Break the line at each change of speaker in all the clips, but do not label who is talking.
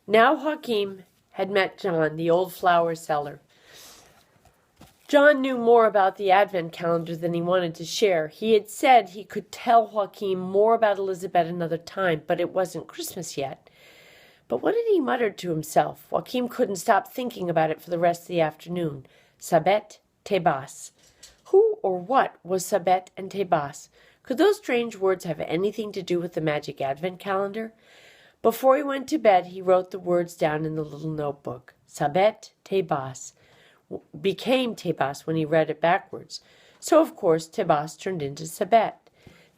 Now Joachim had met John, the old flower seller. John knew more about the Advent calendar than he wanted to share. He had said he could tell Joachim more about Elizabeth another time, but it wasn't Christmas yet. But what had he muttered to himself? Joachim couldn't stop thinking about it for the rest of the afternoon. Sabet Tebas. Who or what was Sabet and Tebas? Could those strange words have anything to do with the magic Advent calendar? Before he went to bed, he wrote the words down in the little notebook. Sabet Tebas became Tebas when he read it backwards. So, of course, Tebas turned into Sabet.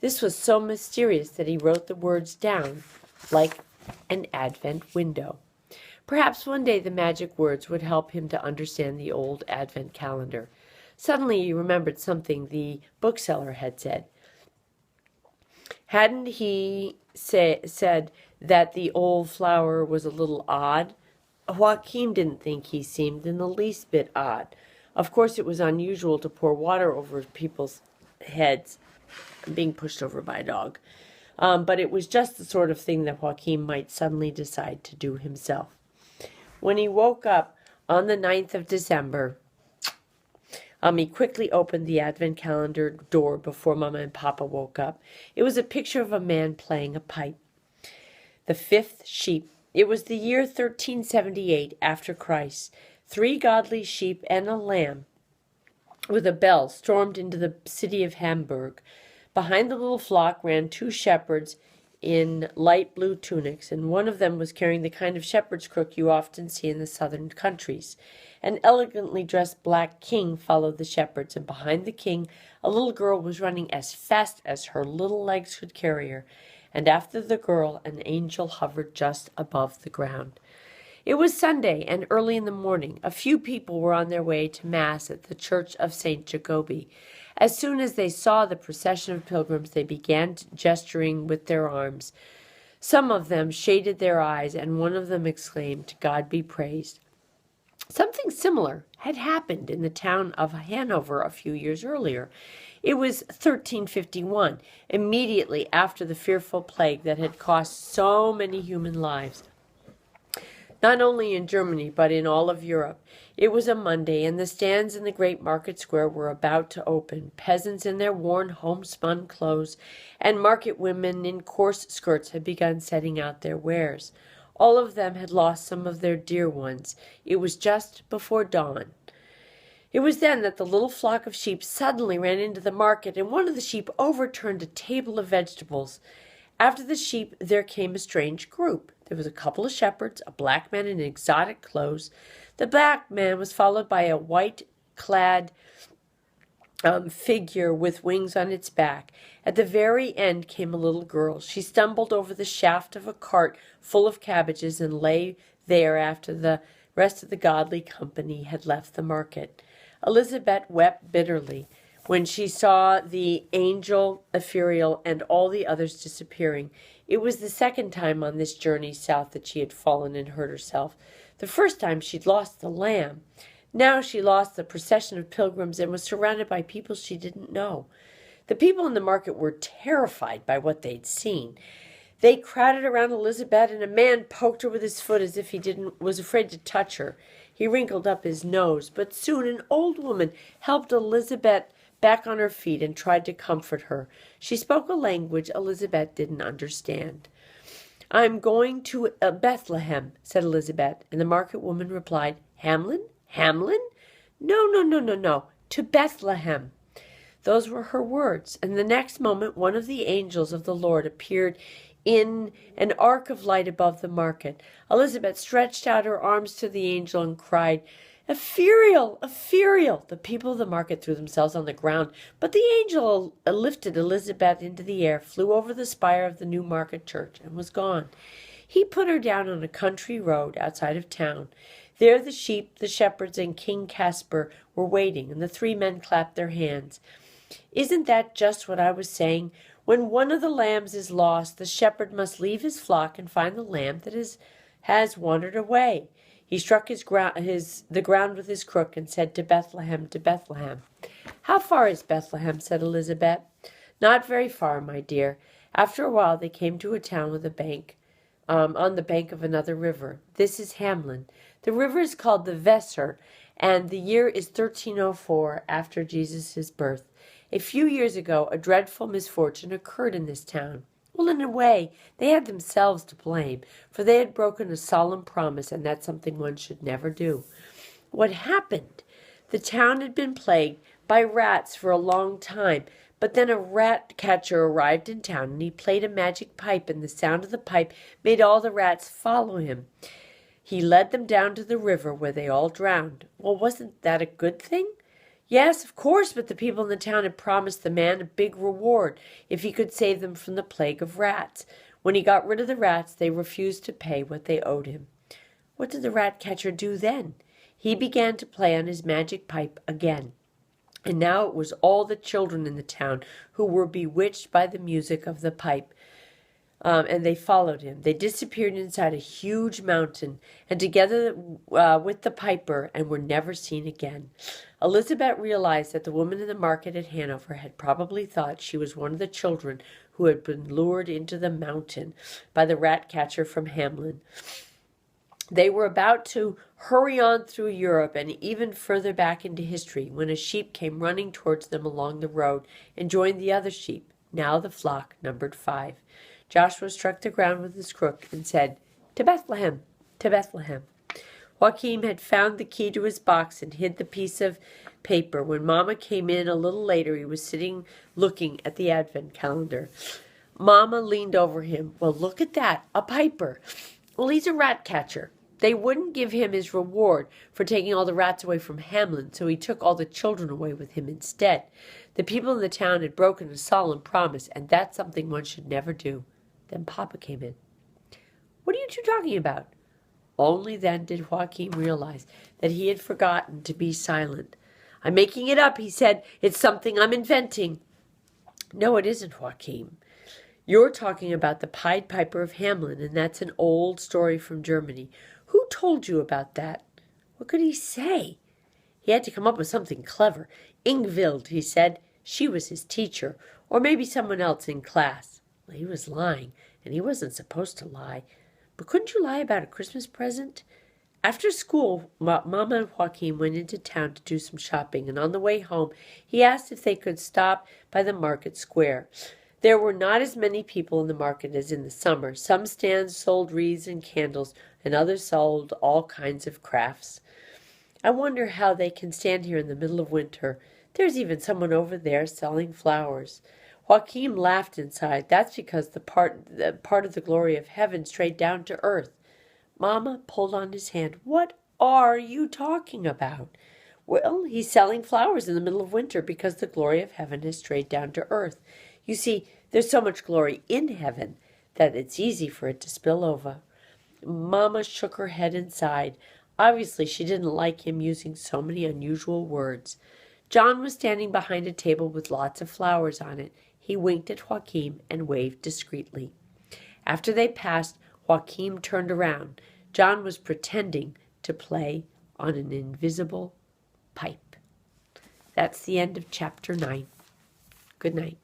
This was so mysterious that he wrote the words down like an Advent window. Perhaps one day the magic words would help him to understand the old Advent calendar. Suddenly he remembered something the bookseller had said. Hadn't he said that the old flower was a little odd? Joachim didn't think he seemed in the least bit odd. Of course, it was unusual to pour water over people's heads. I'm being pushed over by a dog. But it was just the sort of thing that Joachim might suddenly decide to do himself. When he woke up on the 9th of December, he quickly opened the Advent calendar door before Mama and Papa woke up. It was a picture of a man playing a pipe. The fifth sheep. It was the year 1378 after Christ. 3 godly sheep and a lamb with a bell stormed into the city of Hamburg. Behind the little flock ran 2 shepherds in light blue tunics, and one of them was carrying the kind of shepherd's crook you often see in the southern countries. An elegantly dressed black king followed the shepherds, and behind the king a little girl was running as fast as her little legs could carry her, and after the girl an angel hovered just above the ground. It was Sunday, and early in the morning. A few people were on their way to Mass at the Church of St. Jacobi. As soon as they saw the procession of pilgrims, they began gesturing with their arms. Some of them shaded their eyes, and one of them exclaimed, "God be praised." Something similar had happened in the town of Hanover a few years earlier. It was 1351, immediately after the fearful plague that had cost so many human lives. Not only in Germany, but in all of Europe. It was a Monday, and the stands in the great market square were about to open. Peasants in their worn homespun clothes and market women in coarse skirts had begun setting out their wares. All of them had lost some of their dear ones. It was just before dawn. It was then that the little flock of sheep suddenly ran into the market, and one of the sheep overturned a table of vegetables. After the sheep there came a strange group. There was a couple of shepherds, a black man in exotic clothes. The black man was followed by a white-clad figure with wings on its back. At the very end came a little girl. She stumbled over the shaft of a cart full of cabbages and lay there after the rest of the godly company had left the market. Elizabeth wept bitterly when she saw the angel Ephraim and all the others disappearing. It was the second time on this journey south that she had fallen and hurt herself. The first time she'd lost the lamb. Now she lost the procession of pilgrims and was surrounded by people she didn't know. The people in the market were terrified by what they'd seen. They crowded around Elizabeth, and a man poked her with his foot as if he was afraid to touch her. He wrinkled up his nose, but soon an old woman helped Elizabeth back on her feet and tried to comfort her. She spoke a language Elizabeth didn't understand. "I'm going to Bethlehem," said Elizabeth, and the market woman replied, "Hamlin? Hamlin? No, to Bethlehem." Those were her words, and the next moment one of the angels of the Lord appeared in an arc of light above the market. Elizabeth stretched out her arms to the angel and cried, "Ephraim! Ephraim!" The people of the market threw themselves on the ground, but the angel lifted Elizabeth into the air, flew over the spire of the new market church, and was gone. He put her down on a country road outside of town. There the sheep, the shepherds, and King Caspar were waiting, and the 3 men clapped their hands. "Isn't that just what I was saying? When one of the lambs is lost, the shepherd must leave his flock and find the lamb that has wandered away." He struck the ground with his crook and said, "To Bethlehem, to Bethlehem." "How far is Bethlehem?" said Elizabeth. "Not very far, my dear." After a while they came to a town with a bank on the bank of another river. This is Hamlin. The river is called the Weser, and the year is 1304 after Jesus' birth. A few years ago, a dreadful misfortune occurred in this town. Well, in a way, they had themselves to blame, for they had broken a solemn promise, and that's something one should never do. What happened? The town had been plagued by rats for a long time, but then a rat catcher arrived in town, and he played a magic pipe, and the sound of the pipe made all the rats follow him. He led them down to the river, where they all drowned. Well, wasn't that a good thing? Yes, of course, but the people in the town had promised the man a big reward if he could save them from the plague of rats. When he got rid of the rats, they refused to pay what they owed him. What did the rat catcher do then? He began to play on his magic pipe again. And now it was all the children in the town who were bewitched by the music of the pipe. And they followed him. They disappeared inside a huge mountain, and together with the piper, and were never seen again. Elizabeth realized that the woman in the market at Hanover had probably thought she was one of the children who had been lured into the mountain by the rat catcher from Hamlin. They were about to hurry on through Europe and even further back into history when a sheep came running towards them along the road and joined the other sheep. Now the flock numbered 5. Joshua struck the ground with his crook and said, "To Bethlehem, to Bethlehem." Joachim had found the key to his box and hid the piece of paper. When Mama came in a little later, he was sitting looking at the advent calendar. Mama leaned over him. "Well, look at that, a piper. Well, he's a rat catcher. They wouldn't give him his reward for taking all the rats away from Hamlin, so he took all the children away with him instead. The people in the town had broken a solemn promise, and that's something one should never do." Then Papa came in. "What are you two talking about?" Only then did Joachim realize that he had forgotten to be silent. "I'm making it up," he said. "It's something I'm inventing." "No, it isn't, Joachim. You're talking about the Pied Piper of Hamlin, and that's an old story from Germany. Who told you about that?" "What could he say?" "He had to come up with something clever. Ingvild, he said. She was his teacher, or maybe someone else in class." Well, he was lying, and he wasn't supposed to lie. But couldn't you lie about a Christmas present? After school, Mama and Joachim went into town to do some shopping, and on the way home, he asked if they could stop by the market square. There were not as many people in the market as in the summer. Some stands sold wreaths and candles, and others sold all kinds of crafts. "I wonder how they can stand here in the middle of winter. There's even someone over there selling flowers." Joachim laughed inside. "That's because the part of the glory of heaven straight down to earth." Mama pulled on his hand. "What are you talking about?" "Well, he's selling flowers in the middle of winter because the glory of heaven has strayed down to earth. You see, there's so much glory in heaven that it's easy for it to spill over." Mama shook her head and sighed. Obviously, she didn't like him using so many unusual words. John was standing behind a table with lots of flowers on it. He winked at Joachim and waved discreetly. After they passed, Joachim turned around. John was pretending to play on an invisible pipe. That's the end of chapter 9. Good night.